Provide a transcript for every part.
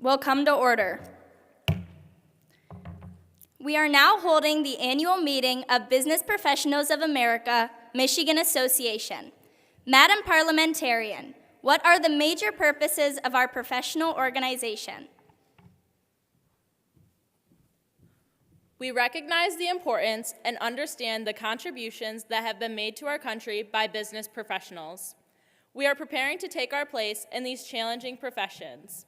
will come to order. We are now holding the annual meeting of Business Professionals of America, Michigan Association. Madam Parliamentarian, what are the major purposes of our professional organization? We recognize the importance and understand the contributions that have been made to our country by business professionals. We are preparing to take our place in these challenging professions.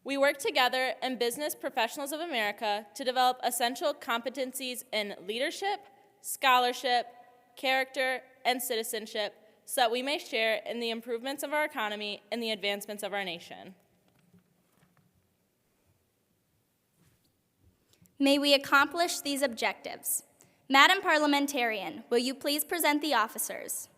We work together in Business Professionals of America to develop essential competencies in leadership, scholarship, character, and citizenship so that we may share in the improvements of our economy and the advancements of our nation. May we accomplish these objectives. Madam Parliamentarian, will you please present the officers?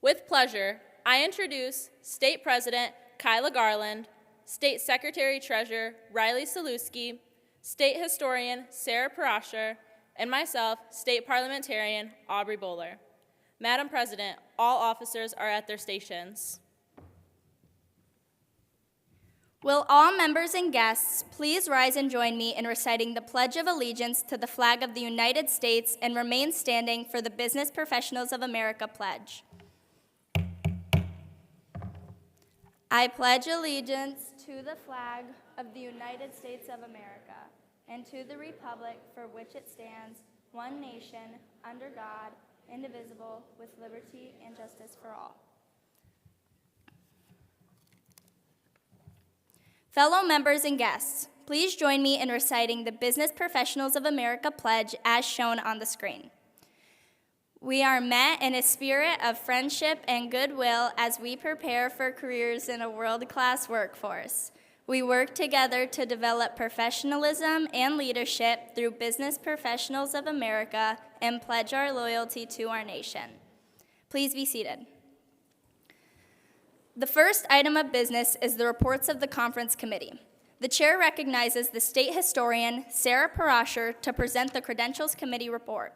With pleasure, I introduce State President Kyla Garland, State Secretary-Treasurer Riley Saluski, State Historian Sarah Parasher, and myself, State Parliamentarian Aubrey Bowler. Madam President, all officers are at their stations. Will all members and guests please rise and join me in reciting the Pledge of Allegiance to the flag of the United States and remain standing for the Business Professionals of America pledge. I pledge allegiance to the flag of the United States of America and to the republic for which it stands, one nation, under God, indivisible, with liberty and justice for all. Fellow members and guests, please join me in reciting the Business Professionals of America pledge as shown on the screen. We are met in a spirit of friendship and goodwill as we prepare for careers in a world-class workforce. We work together to develop professionalism and leadership through Business Professionals of America and pledge our loyalty to our nation. Please be seated. The first item of business is the reports of the conference committee. The chair recognizes the state historian, Sarah Parasher, to present the credentials committee report.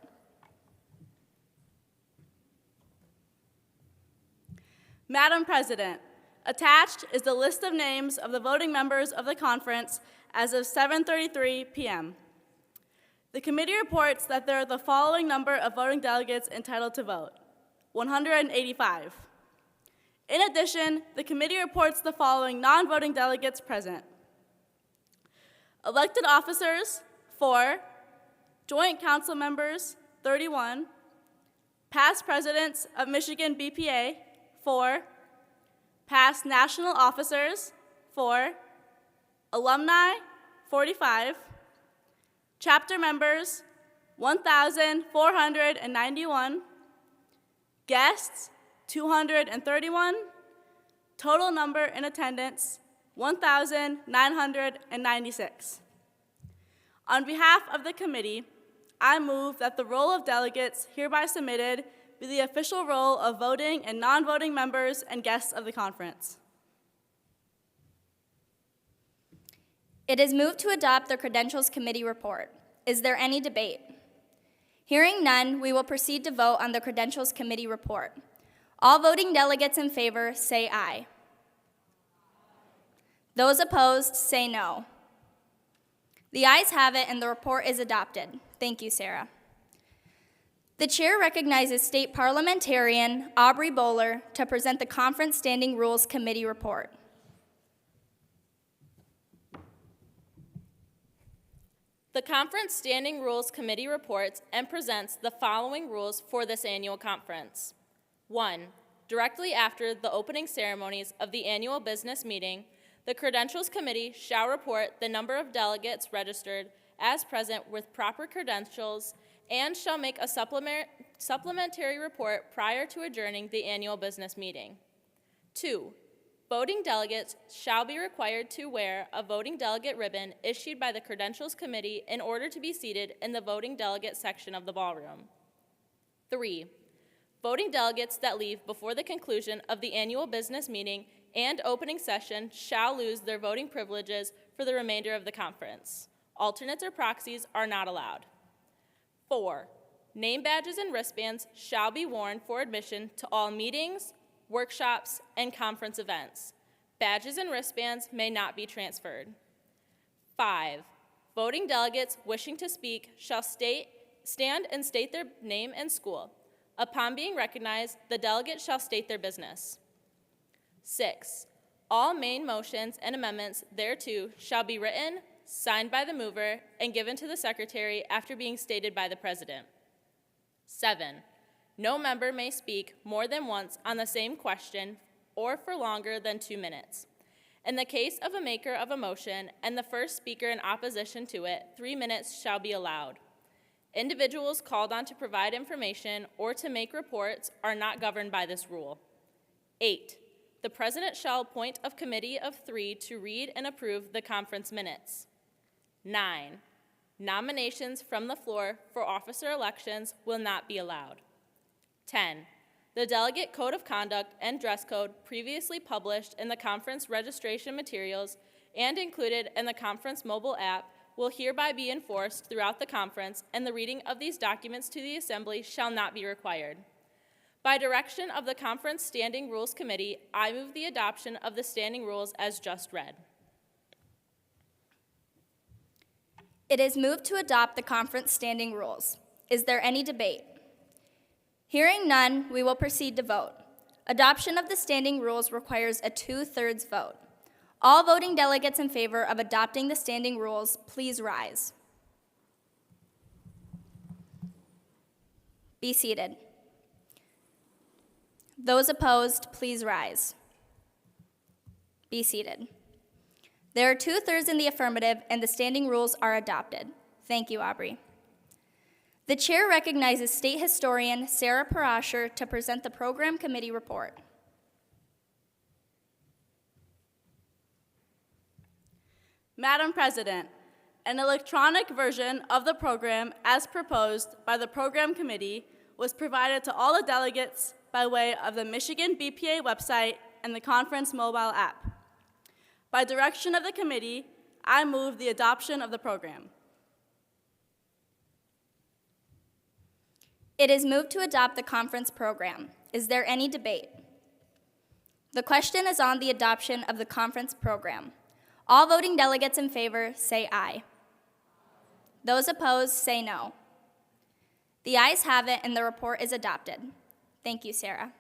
Madam President, attached is the list of names of the voting members of the conference as of 7:33 p.m. The committee reports that there are the following number of voting delegates entitled to vote: 185. In addition, the committee reports the following non-voting delegates present: elected officers, 4, joint council members, 31, past presidents of Michigan BPA, 4, past national officers, 4, alumni, 45, chapter members, 1,491, guests, 231, total number in attendance, 1,996. On behalf of the committee, I move that the roll of delegates hereby submitted be the official roll of voting and non-voting members and guests of the conference. It is moved to adopt the credentials committee report. Is there any debate? Hearing none, we will proceed to vote on the credentials committee report. All voting delegates in favor say aye. Those opposed say no. The ayes have it and the report is adopted. Thank you, Sarah. The chair recognizes State Parliamentarian Aubrey Bowler to present the Conference Standing Rules Committee report. The Conference Standing Rules Committee reports and presents the following rules for this annual conference. 1. Directly after the opening ceremonies of the annual business meeting, the Credentials Committee shall report the number of delegates registered as present with proper credentials and shall make a supplementary report prior to adjourning the annual business meeting. 2. Voting delegates shall be required to wear a voting delegate ribbon issued by the Credentials Committee in order to be seated in the voting delegate section of the ballroom. 3. Voting delegates that leave before the conclusion of the annual business meeting and opening session shall lose their voting privileges for the remainder of the conference. Alternates or proxies are not allowed. 4. Name badges and wristbands shall be worn for admission to all meetings, workshops, and conference events. Badges and wristbands may not be transferred. 5, voting delegates wishing to speak shall stand and state their name and school. Upon being recognized, the delegate shall state their business. 6, all main motions and amendments thereto shall be written, signed by the mover, and given to the secretary after being stated by the president. 7, no member may speak more than once on the same question or for longer than 2 minutes. In the case of a maker of a motion and the first speaker in opposition to it, 3 minutes shall be allowed. Individuals called on to provide information or to make reports are not governed by this rule. 8, the president shall appoint a committee of 3 to read and approve the conference minutes. 9, nominations from the floor for officer elections will not be allowed. 10, the delegate code of conduct and dress code previously published in the conference registration materials and included in the conference mobile app will hereby be enforced throughout the conference, and the reading of these documents to the assembly shall not be required. By direction of the Conference Standing Rules Committee, I move the adoption of the standing rules as just read. It is moved to adopt the conference standing rules. Is there any debate? Hearing none, we will proceed to vote. Adoption of the standing rules requires a 2/3 vote. All voting delegates in favor of adopting the standing rules, please rise. Be seated. Those opposed, please rise. Be seated. There are 2/3 in the affirmative, and the standing rules are adopted. Thank you, Aubrey. The chair recognizes State Historian Sarah Parasher to present the Program Committee report. Madam President, an electronic version of the program as proposed by the Program Committee was provided to all the delegates by way of the Michigan BPA website and the conference mobile app. By direction of the committee, I move the adoption of the program. It is moved to adopt the conference program. Is there any debate? The question is on the adoption of the conference program. All voting delegates in favor say aye. Those opposed say no. The ayes have it, and the report is adopted. Thank you, Sarah.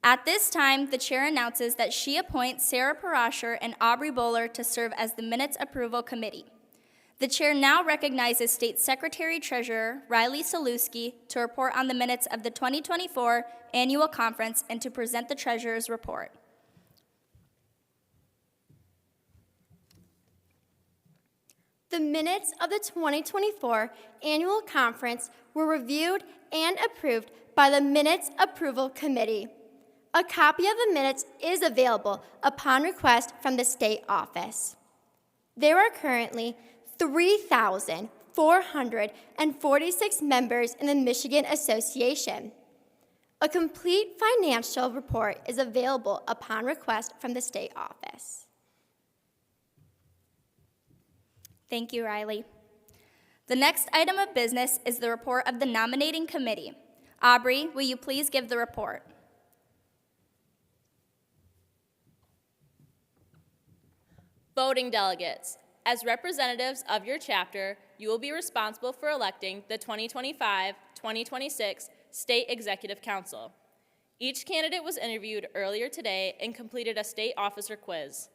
At this time, the chair announces that she appoints Sarah Parasher and Aubrey Bowler to serve as the Minutes Approval Committee. The chair now recognizes State Secretary-Treasurer Riley Saluski to report on the minutes of the 2024 Annual Conference and to present the Treasurer's report. The minutes of the 2024 Annual Conference were reviewed and approved by the Minutes Approval Committee. A copy of the minutes is available upon request from the state office. There are currently 3,446 members in the Michigan Association. A complete financial report is available upon request from the state office. Thank you, Riley. The next item of business is the report of the nominating committee. Aubrey, will you please give the report? Voting delegates. As representatives of your chapter, you will be responsible for electing the 2025-2026 State Executive Council. Each candidate was interviewed earlier today and completed a state officer quiz.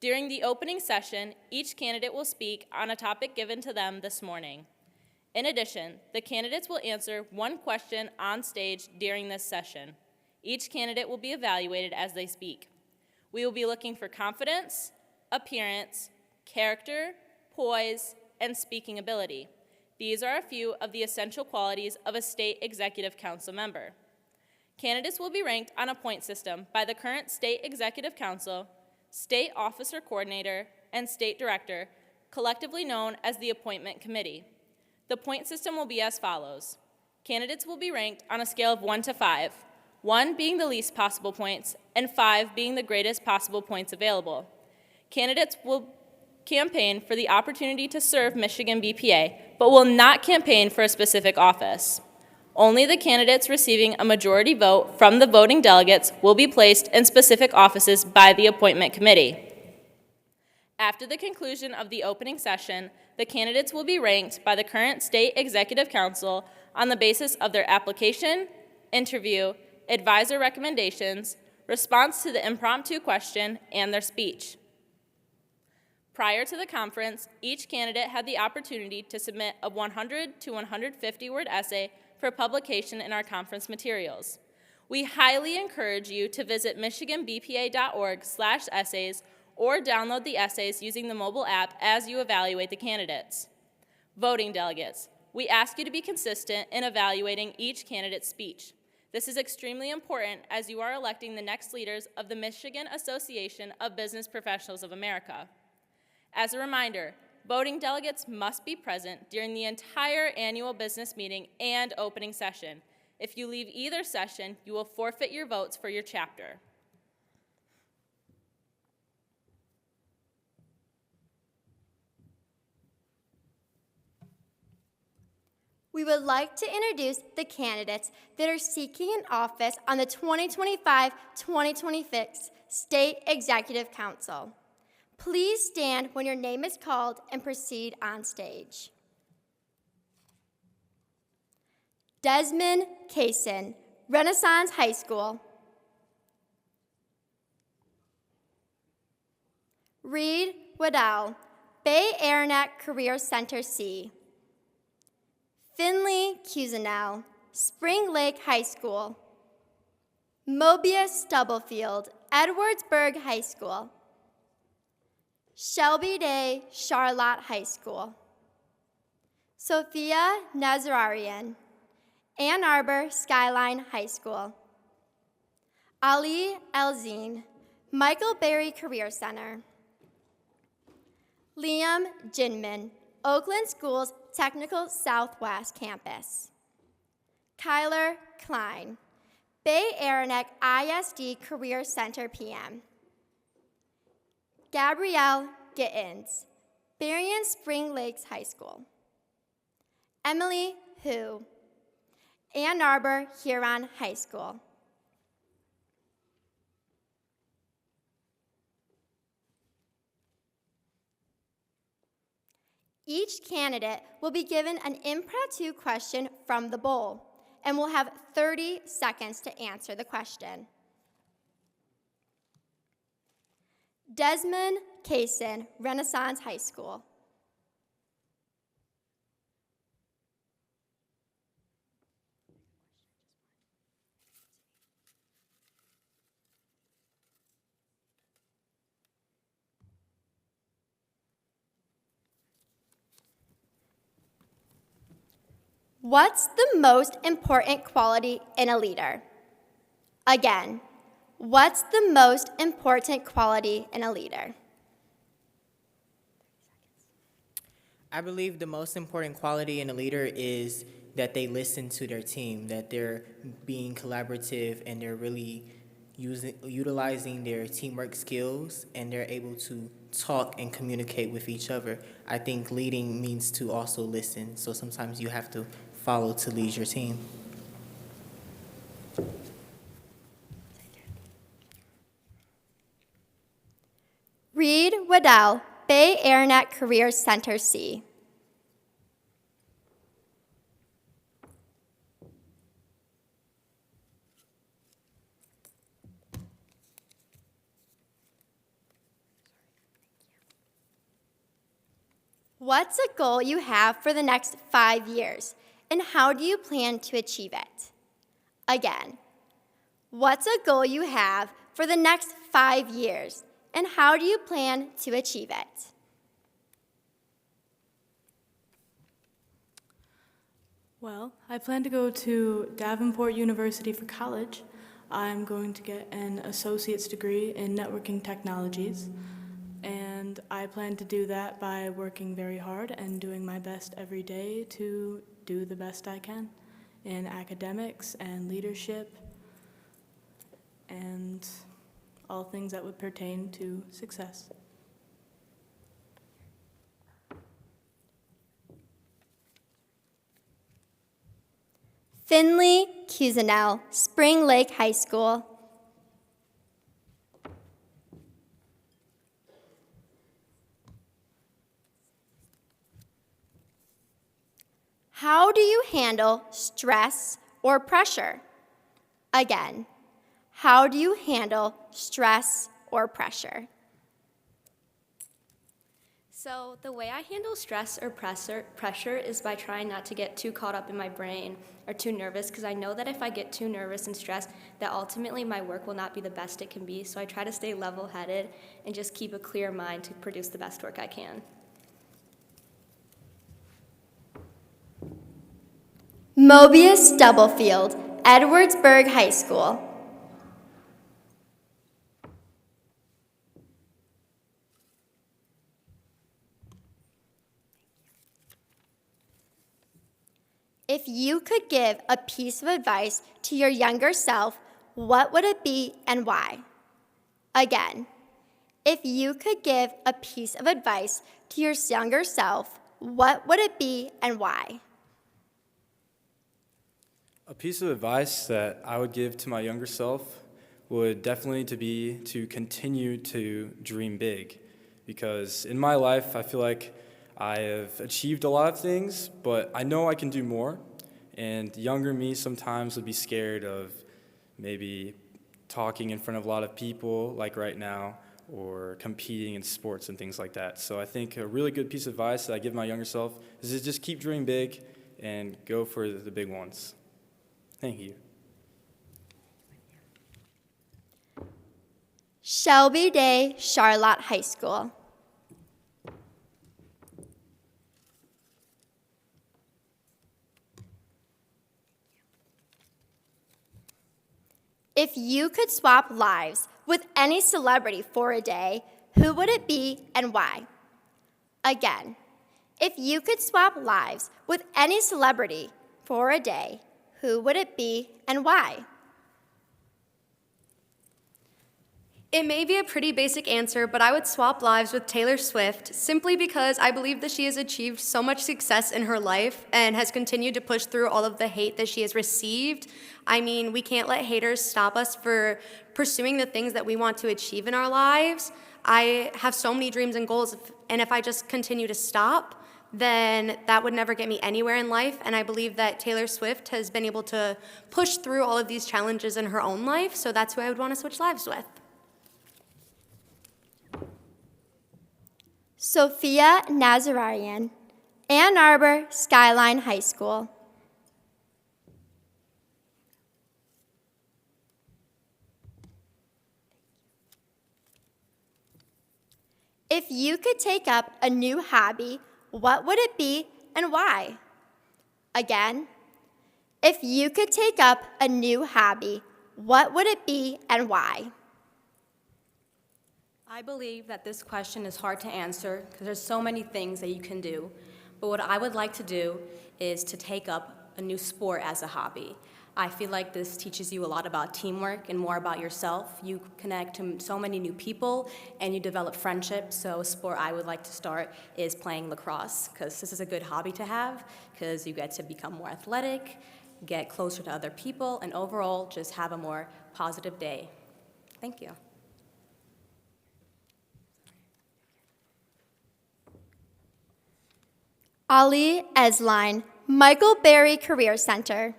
During the opening session, each candidate will speak on a topic given to them this morning. In addition, the candidates will answer one question on stage during this session. Each candidate will be evaluated as they speak. We will be looking for confidence, appearance, character, poise, and speaking ability. These are a few of the essential qualities of a state executive council member. Candidates will be ranked on a point system by the current state executive council, state officer coordinator, and state director, collectively known as the appointment committee. The point system will be as follows. Candidates will be ranked on a scale of 1 to 5, 1 being the least possible points, and 5 being the greatest possible points available. Candidates will campaign for the opportunity to serve Michigan BPA, but will not campaign for a specific office. Only the candidates receiving a majority vote from the voting delegates will be placed in specific offices by the appointment committee. After the conclusion of the opening session, the candidates will be ranked by the current State Executive Council on the basis of their application, interview, advisor recommendations, response to the impromptu question, and their speech. Prior to the conference, each candidate had the opportunity to submit a 100 to 150-word essay for publication in our conference materials. We highly encourage you to visit michiganbpa.org/essays or download the essays using the mobile app as you evaluate the candidates. Voting delegates, we ask you to be consistent in evaluating each candidate's speech. This is extremely important as you are electing the next leaders of the Michigan Association of Business Professionals of America. As a reminder, voting delegates must be present during the entire annual business meeting and opening session. If you leave either session, you will forfeit your votes for your chapter. We would like to introduce the candidates that are seeking an office on the 2025-2026 State Executive Council. Please stand when your name is called and proceed on stage. Desmond Kaysen, Renaissance High School. Reed Waddell, Bay Arnett Career Center C. Finley Cusinell, Spring Lake High School. Mobius Stubblefield, Edwardsburg High School. Shelby Day, Charlotte High School. Sophia Nazararian, Ann Arbor Skyline High School. Ali Elzine, Michael Berry Career Center. Liam Jinman, Oakland Schools Technical Southwest Campus. Kyler Klein, Bay Arnett ISD Career Center PM. Gabrielle Gittins, Berrien Spring Lakes High School. Emily Hu, Ann Arbor Huron High School. Each candidate will be given an impromptu question from the bowl and will have 30 seconds to answer the question. Desmond Kaysen, Renaissance High School. What's the most important quality in a leader? Again, what's the most important quality in a leader? I believe the most important quality in a leader is that they listen to their team, that they're being collaborative and they're really utilizing their teamwork skills and they're able to talk and communicate with each other. I think leading means to also listen, so sometimes you have to follow to lead your team. Reed Waddell, Bay Arnett Career Center C. What's a goal you have for the next 5 years, and how do you plan to achieve it? Again, what's a goal you have for the next 5 years, and how do you plan to achieve it? Well, I plan to go to Davenport University for college. I'm going to get an associate's degree in networking technologies, and I plan to do that by working very hard and doing my best every day to do the best I can in academics and leadership and all things that would pertain to success. Finley Cusinell, Spring Lake High School. How do you handle stress or pressure? Again, how do you handle stress or pressure? So the way I handle stress or pressure is by trying not to get too caught up in my brain or too nervous, because I know that if I get too nervous and stressed, that ultimately my work will not be the best it can be. So I try to stay level-headed and just keep a clear mind to produce the best work I can. Mobius Stubblefield, Edwardsburg High School. If you could give a piece of advice to your younger self, what would it be and why? Again, if you could give a piece of advice to your younger self, what would it be and why? A piece of advice that I would give to my younger self would definitely be to continue to dream big, because in my life I feel like I have achieved a lot of things, but I know I can do more, and younger me sometimes would be scared of maybe talking in front of a lot of people like right now, or competing in sports and things like that. So I think a really good piece of advice that I give my younger self is to just keep dreaming big and go for the big ones. Thank you. Shelby Day, Charlotte High School. If you could swap lives with any celebrity for a day, who would it be and why? Again, if you could swap lives with any celebrity for a day, who would it be and why? It may be a pretty basic answer, but I would swap lives with Taylor Swift simply because I believe that she has achieved so much success in her life and has continued to push through all of the hate that she has received. I mean, we can't let haters stop us for pursuing the things that we want to achieve in our lives. I have so many dreams and goals, and if I just continue to stop, then that would never get me anywhere in life. And I believe that Taylor Swift has been able to push through all of these challenges in her own life, so that's who I would want to switch lives with. Sophia Nazarian, Ann Arbor Skyline High School. If you could take up a new hobby, what would it be and why? Again, if you could take up a new hobby, what would it be and why? I believe that this question is hard to answer because there's so many things that you can do. But what I would like to do is to take up a new sport as a hobby. I feel like this teaches you a lot about teamwork and more about yourself. You connect to so many new people and you develop friendships. So a sport I would like to start is playing lacrosse, because this is a good hobby to have because you get to become more athletic, get closer to other people, and overall just have a more positive day. Thank you. Ali Esline, Michael Berry Career Center.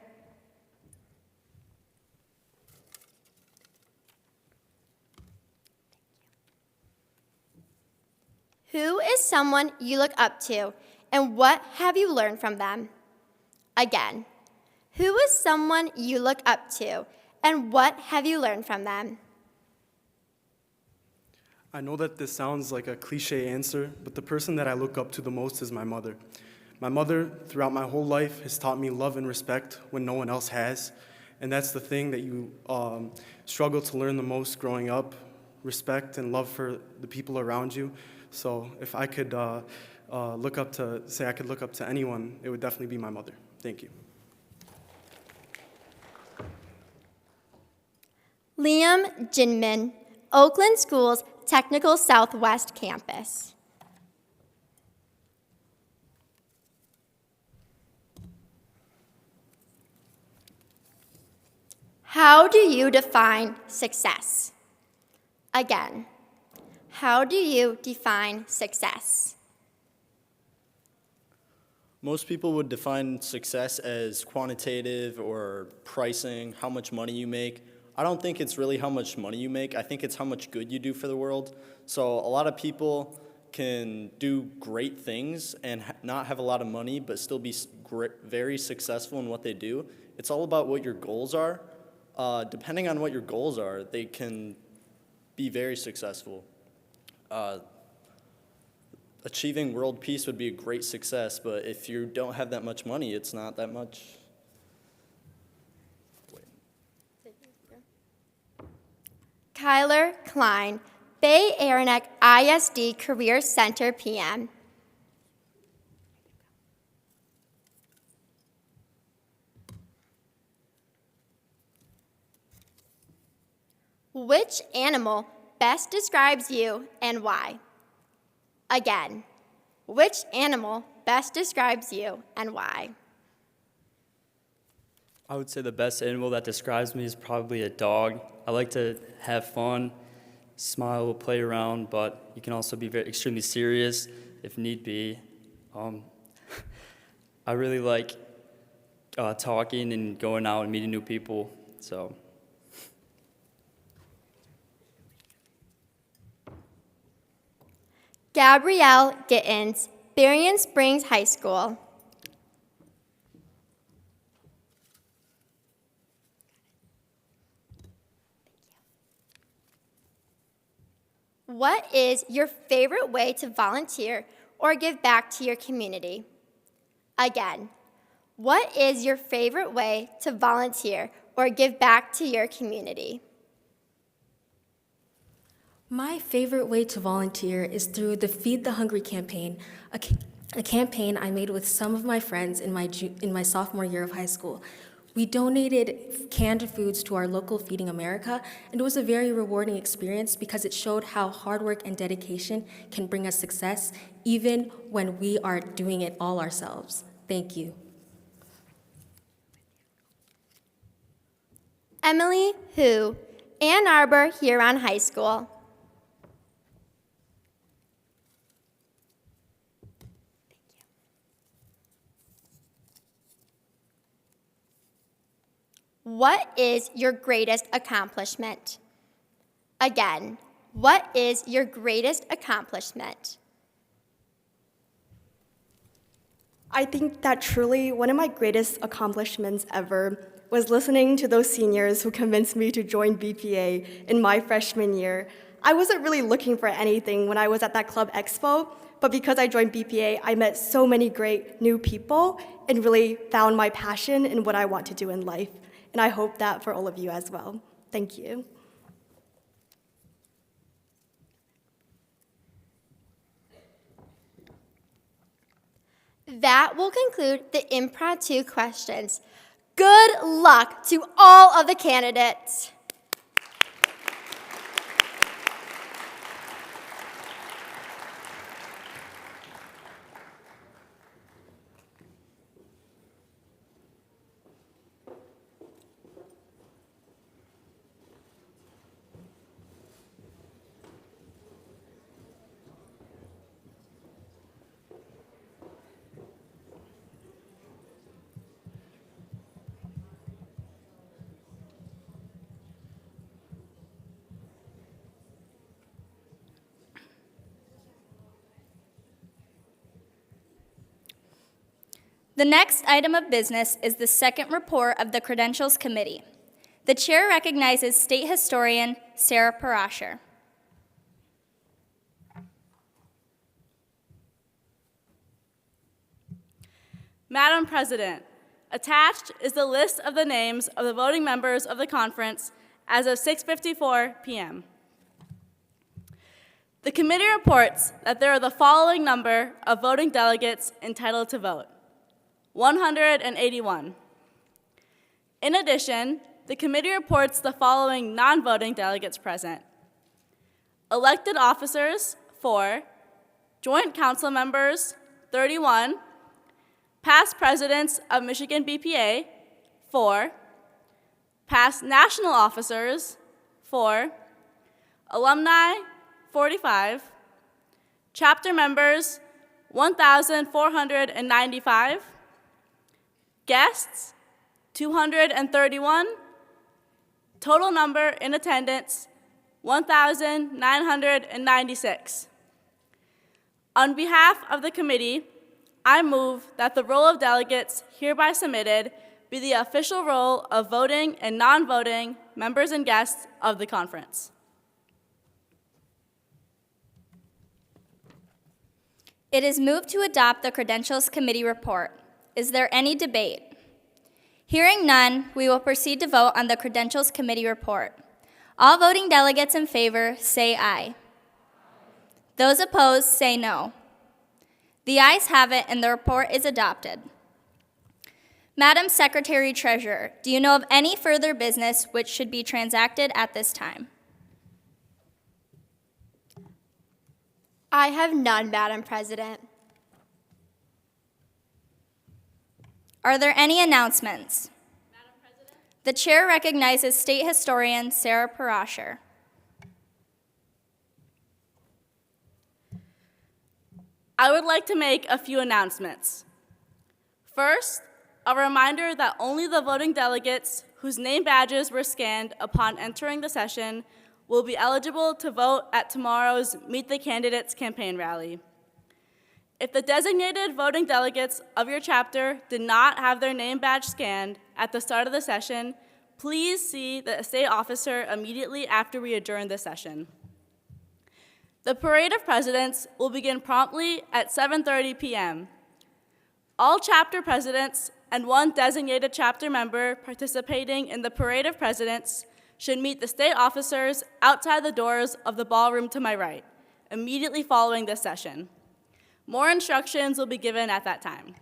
Who is someone you look up to, and what have you learned from them? Again, who is someone you look up to, and what have you learned from them? I know that this sounds like a cliche answer, but the person that I look up to the most is my mother. My mother, throughout my whole life, has taught me love and respect when no one else has, and that's the thing that you struggle to learn the most growing up, respect and love for the people around you. So if I could look up to anyone, it would definitely be my mother. Thank you. Liam Jinmin, Oakland Schools Technical Southwest Campus. How do you define success? Again, how do you define success? Most people would define success as quantitative or pricing, how much money you make. I don't think it's really how much money you make. I think it's how much good you do for the world. So a lot of people can do great things and not have a lot of money, but still be very successful in what they do. It's all about what your goals are. Depending on what your goals are, they can be very successful. Achieving world peace would be a great success, but if you don't have that much money, it's not that much. Kyler Klein, Bay Aranac ISD Career Center, PM. Which animal best describes you and why? Again, which animal best describes you and why? I would say the best animal that describes me is probably a dog. I like to have fun, smile, play around, but you can also be extremely serious if need be. I really like talking and going out and meeting new people, so. Gabrielle Gittins, Berrien Springs High School. What is your favorite way to volunteer or give back to your community? Again, what is your favorite way to volunteer or give back to your community? My favorite way to volunteer is through the Feed the Hungry campaign, a campaign I made with some of my friends in my sophomore year of high school. We donated canned foods to our local Feeding America, and it was a very rewarding experience because it showed how hard work and dedication can bring us success, even when we are doing it all ourselves. Thank you. Emily Hu, Ann Arbor Huron High School. What is your greatest accomplishment? Again, what is your greatest accomplishment? I think that truly one of my greatest accomplishments ever was listening to those seniors who convinced me to join BPA in my freshman year. I wasn't really looking for anything when I was at that club expo, but because I joined BPA, I met so many great new people and really found my passion in what I want to do in life. And I hope that for all of you as well. Thank you. That will conclude the impromptu questions. Good luck to all of the candidates. The next item of business is the second report of the Credentials Committee. The chair recognizes State Historian Sarah Parasher. Madam President, attached is the list of the names of the voting members of the conference as of 6:54 p.m. The committee reports that there are the following number of voting delegates entitled to vote: 181. In addition, the committee reports the following non-voting delegates present: elected officers, 4, joint council members, 31, past presidents of Michigan BPA, 4, Past national officers, 4. Alumni, 45. Chapter members, 1,495. Guests, 231. Total number in attendance, 1,996. On behalf of the committee, I move that the roll of delegates hereby submitted be the official roll of voting and non-voting members and guests of the conference. It is moved to adopt the Credentials Committee report. Is there any debate? Hearing none, we will proceed to vote on the Credentials Committee report. All voting delegates in favor say aye. Those opposed say no. The ayes have it and the report is adopted. Madam Secretary Treasurer, do you know of any further business which should be transacted at this time? I have none, Madam President. Are there any announcements? Madam President? The chair recognizes State Historian Sarah Parasher. I would like to make a few announcements. First, a reminder that only the voting delegates whose name badges were scanned upon entering the session will be eligible to vote at tomorrow's Meet the Candidates campaign rally. If the designated voting delegates of your chapter did not have their name badge scanned at the start of the session, please see the state officer immediately after we adjourn the session. The Parade of Presidents will begin promptly at 7:30 p.m. All chapter presidents and one designated chapter member participating in the Parade of Presidents should meet the state officers outside the doors of the ballroom to my right, immediately following this session. More instructions will be given at that time.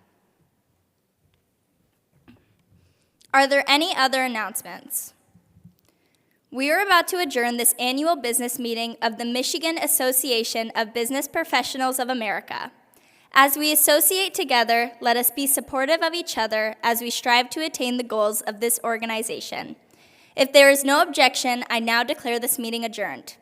Are there any other announcements? We are about to adjourn this annual business meeting of the Michigan Association of Business Professionals of America. As we associate together, let us be supportive of each other as we strive to attain the goals of this organization. If there is no objection, I now declare this meeting adjourned.